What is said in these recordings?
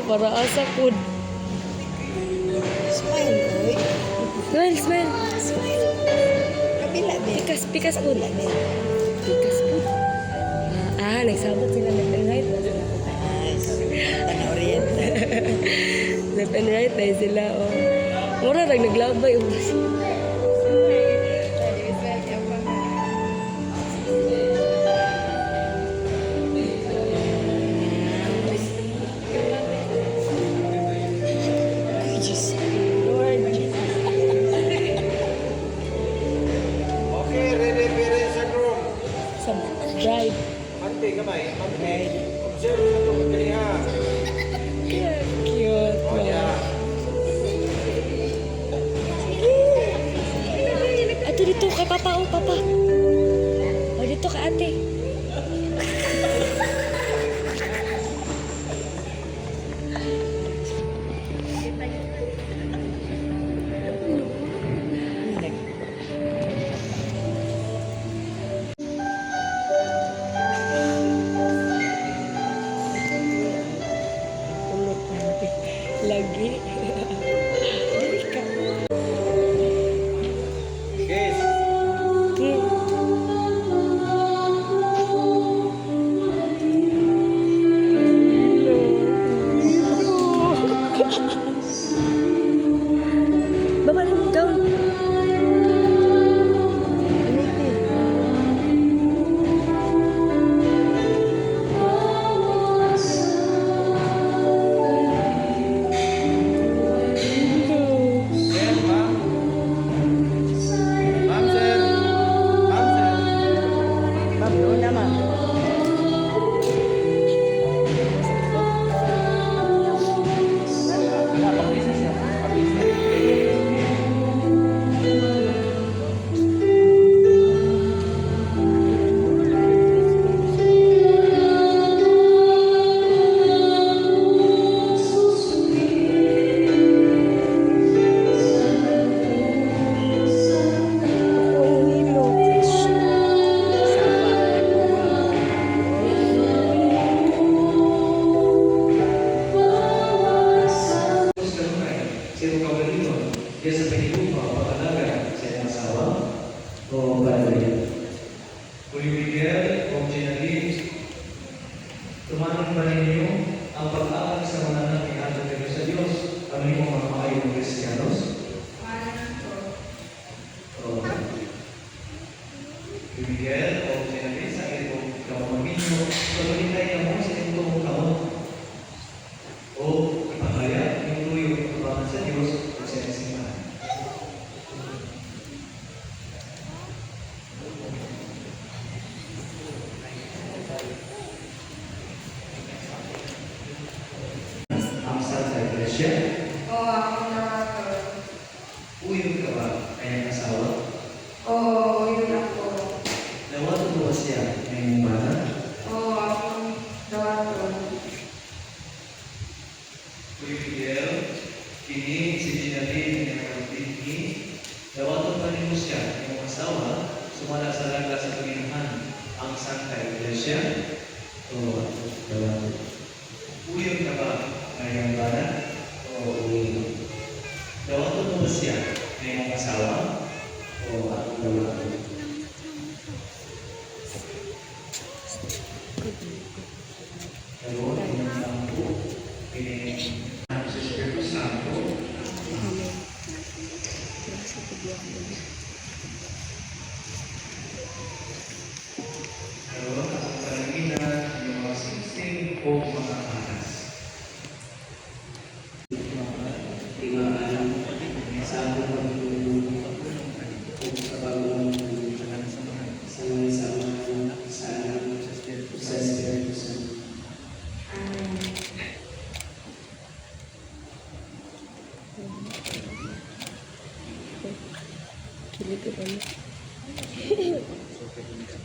Para asa food. Smile, boy. Smile. Smile. Kabila, be. Pikas food. Pikas food. Nagsabot sila left and right. Nice. Panoorin. Left and right na sila. Mura lang naglabay. Okay, ready, parents and groom. Drive. Mante kamay, mante. Observe sa ito kaniha. Cute. O, yeah. Ato dito kay papa. Papa. Dito ka ate. Lagi. Dali ka. Guys, Okay. Baba na mo down. sir, ma'am. Ma'am, sir. Ma'am, sir. Ma'am, doon na, ma'am. Sino kabalino, dia sa paghilupa o pag-alaga sa iyong asawa o panawarin. Uli Miguel o Ginaline, tumanong pa ninyo ang pag-aaral sa mga anak ni Ato Pero sa Diyos, ang inyong mga maayong Kristiyanos. Uli Miguel o Ginaline, sa iyong kamamagin mo, pag-ulinay mo sa iyong tumong kamot o ipahaya yung tuyo kabangan sa Diyos o sa iyong simbahan. Ang Santa Iglesia, Oo, ako na uyog ka ba kayang asawa? Oo, yun ako. Nawato mo ba siya ngayong bata? Oo, ako dawaton. Uyog Miguel, kini si Ginaline ng Pagpini, nawato pa rin mo siya ngayong asawa, sumala sa lagla sa Panginoon, ang Santa Iglesia. Oo, dawato. Uyog ka ba ngayong bata? Oo, uyog. Dawato mo ba siya ngayong asawa? Oo, ako dawato. Karoon ng sampo, sa Espiritu Santo, karoon ang kalanginan ng mga singsing o mga anas. Tigaan, sa ating pagtulong, o sa bagong sama-sama sa anak sa Espiritu Santo. Kilig ka ba? Amen.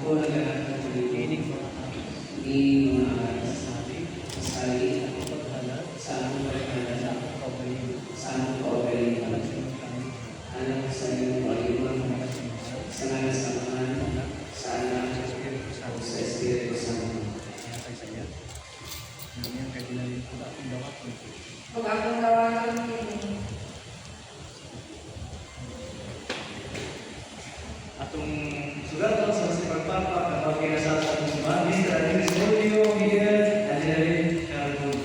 Ako naghanap ng ulitin ni mga nasasabi, sali, sa anong pagkakala, sa anong kaugalian, alam sa iyong pag-iwan, sa ngalan sa Ama, sa Anak, sa Espiritu Santo. Huwag akong tawagan din. Atong sulat sa pagpapa kapag kinasal sa atong simbahan, Mr. Adelis Julio Miguel Adelaide Carbon.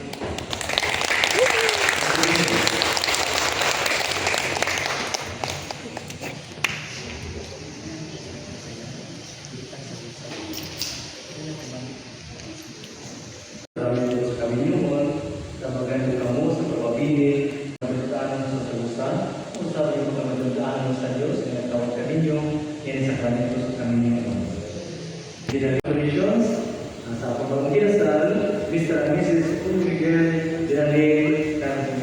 Maraming Diyos kami noon, kabagan kamu sa pagpapili, kabataan sa salusan, kung sa iyo kabagaan sa Diyos, na tawag ka ninyo, yan sa kanito sa kami ninyo. Congratulations sa pagpapakirasal, Mr. and Mrs. Julio Miguel Adelaide Carbon.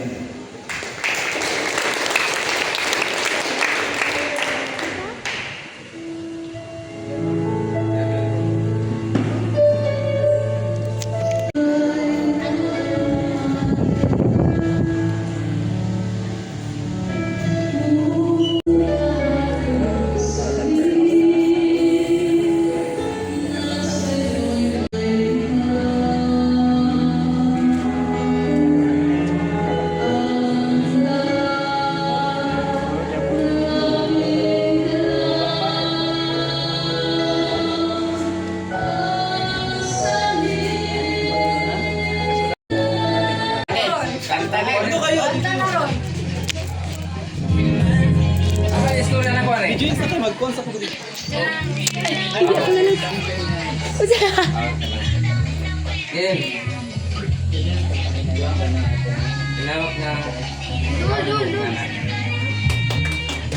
Tinawag na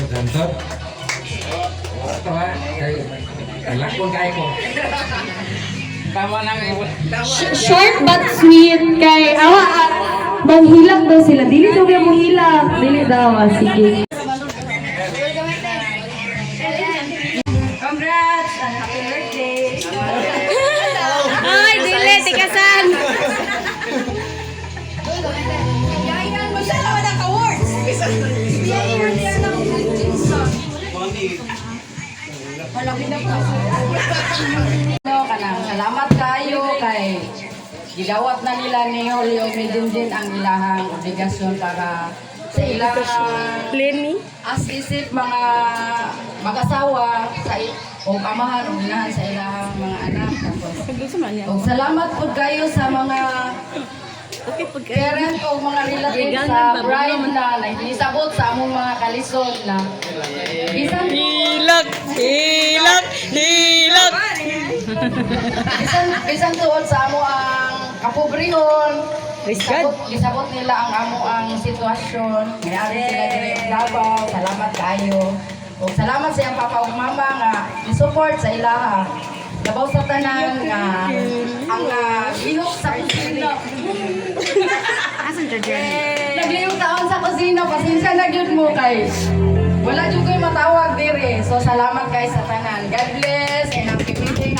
Gantot. Ito ha, kalakon kay ko. Tama na ngayon. Short but sweet kay awa manghilak daw sila. Dili daw mo hilak. Dili daw. Sige. Congrats and happy birthday! Ay, dili tikasan. Yayan mo siya naman ang awards! Yayan niya ng Jinson. Malaki na po. Salamat kayo kay gidawat na nila ni Julio Medindin ang ilahang obligasyon para sa ilang Lenny. as-isip mga mag-asawa sa o kamahan o inahan sa ilahang mga anak. O salamat po kayo sa mga parent o mga relatives sa bride na naglisabot sa among mga kalisod na bisan Hilak. bisan tuod sa amo ang kapobrehon. Gisabot nila ang amo ang sitwasyon. Mayari sila diri sa Davao. Salamat kayo. O salamat sa iyang papa ug mama nga i-support sa ilaha. Labaw sa tanan nga ang lihok sa kusina. Naglihok taon sa kusina. Pasensya na gyud mo kay wala jud ko'y matawag diri. So salamat kay sa tanan. God bless and happy birthday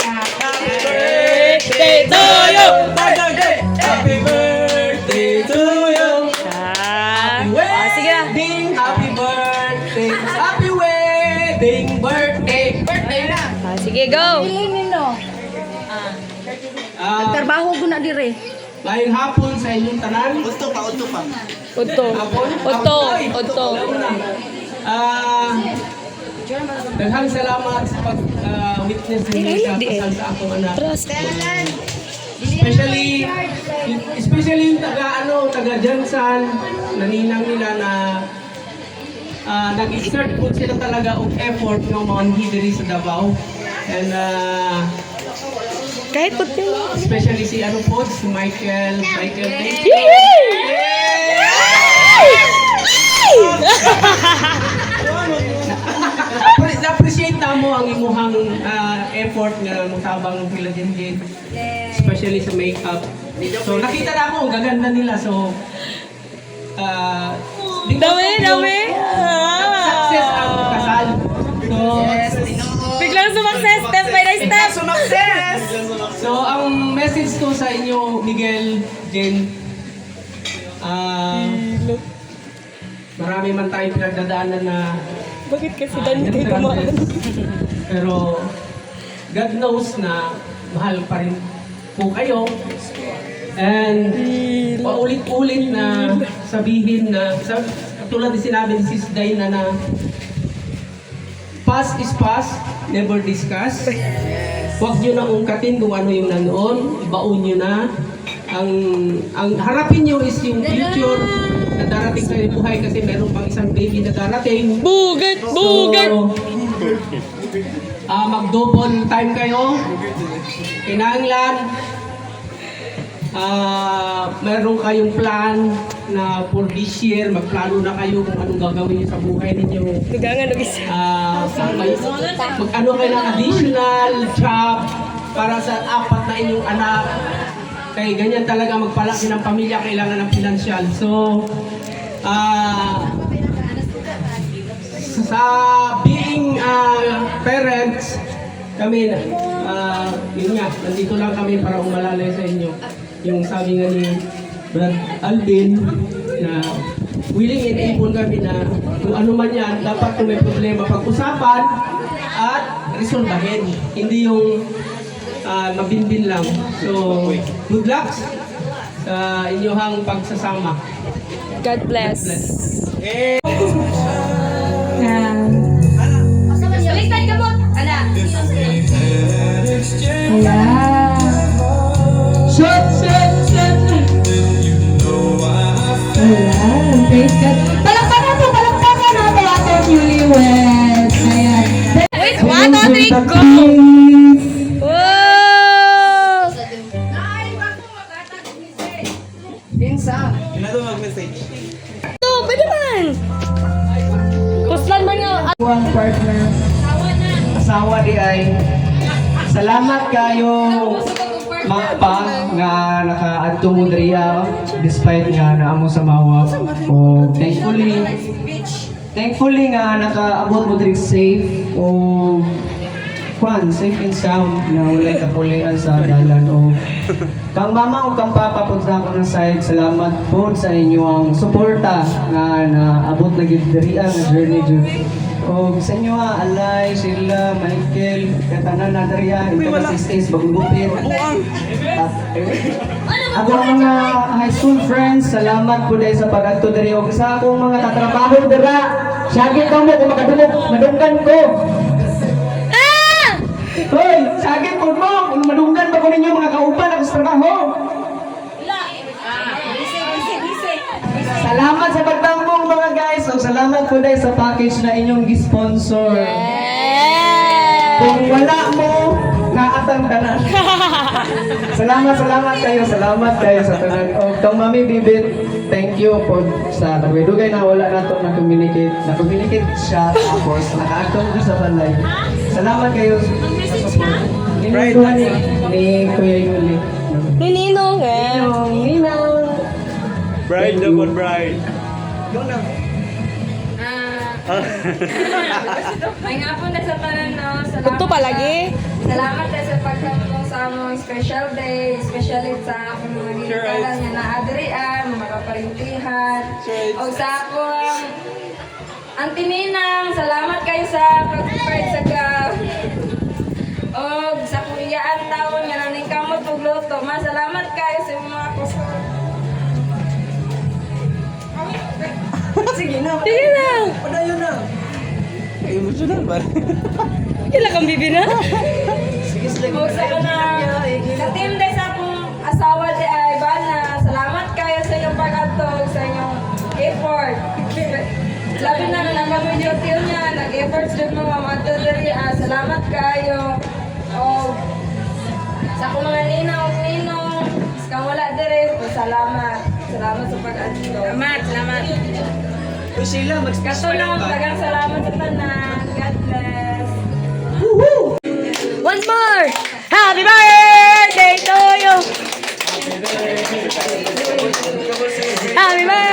na. Birthday to you. Happy birthday to you. Sige na. Happy birthday. Happy wedding birthday. Birthday na. Sige, go. Piling nino. Nagtrabaho ko na dire. Mayong hapon sa inyong tanan. Uto pa. Oto. Daghang salamat sa pag-witness ninyo sa kasal sa akong anak. Especially yung taga Jansan, naninang nila na nag-exert po sila talaga og effort ng mga hideri sa Davao. And Kahit po especially si ano po, si Michael, thank you. Na-appreciate na mo ang imuhang effort nga mutabang sila din, especially sa makeup. So nakita na ako, ang gaganda nila. So Dami! success ang kasal. So, Biglang sumakses, step by step! so ang message ko sa inyo, Miguel, Jen, marami man tayong pinagdadaanan na Bakit kasi pero God knows na mahal pa rin po kayo. And paulit-ulit na sabihin na, tulad din sinabi ni Sis Dayna na past is past, never discuss. Huwag nyo na ungkatin kung ano yung nanoon, ibaon nyo na. Ang harapin nyo is yung future na darating sa inyong buhay kasi meron pang isang baby na darating. Bugat! So, mag-double time kayo. Kinanglan. Meron kayong plan na for this year, magplano na kayo kung anong gagawin niyo sa buhay ninyo. Tugangan ng isa. Mag-ano kayo ng additional job para sa 4 na inyong anak. Kaya ganyan talaga magpalaki ng pamilya, kailangan ng financial. So, sa being parents, kami, yun nga, nandito lang kami para umalalay sa inyo. Yung sabi nga ni Brad Alvin, na willing and able kami na kung ano man yan, dapat kung may problema pag-usapan at resolbahin. Hindi yung mabinbin lang. So, good luck sa inyong pagsasama. God bless. Baliktad ka mo! Ala! Ayan! Shot! Ayan! Praise God! Palakpakan natin atong newlyweds! Ayan! Wait, 1, 2, 3, go! Wow! Ito, pwede man! Puslan man nga! Ang partner, asawa di ay salamat kayo mga pa nga nakaadto mo diriya despite nga naamo sa mawap o thankfully nga nakaabot mo diri safe o safe and sound na wala kapulian sa dalan o kang mama o kang papa po sa ako ng side, salamat po sa inyo ang suporta nga naabot na gid diriya nga journey jud. O sa inyo Alay, Sheila, Michael, katanan na dariya, ito ka sisters, bagugupit. Ako ang mga high school friends, salamat po dahil sa pag-adto diri. O sa akong mga katrabaho dira, syagit ka mo kung makadulog, madunggan ko. Hoy, sagit po mo, kung madunggan pa ko ninyo mga kauban ako sa trabaho. Salamat sa pagtambong mga guys. So, salamat po dahil sa package na inyong gisponsor. Kung wala mo, naatang tanan. Salamat kayo sa tanan. O, kang Mami Bibit, thank you po sa nagwedugay na wala na ito na-communicate siya tapos naka-actong ko sa balay. Salamat kayo sa support. Inutuhan ni Kuya Yuli. Ninong eh! Ninong! Bride naman, bride. May nga po na sa tanan, no? Salamat. Ito palagi? Salamat sa pagkamong sa among special day, especially sa akong mga ginikalan nga naadrian, mga kaparintihan. O sa akong Auntie Ninang, salamat kayo sa pag-pray sa o sa kuliyaan taon nga naning kamot ug luto. Salamat kayo sa mga kusog. Sige na! Padayon na. Emotional ba? Kailan kang bibi na? O sa sa team day sa akong asawa di ay Bana, salamat kayo sa inyong pag-atog, sa inyong effort. labi na nagkamay duty niya, nag-efforts din mga matadari. Salamat kayo. O, sa akong mga ninong, kang wala dire, salamat. Salamat sa pag-adto. Salamat. Sila, Katulong, tagang salamat sa tanan. God bless. Once more! Happy birthday to you! Happy birthday!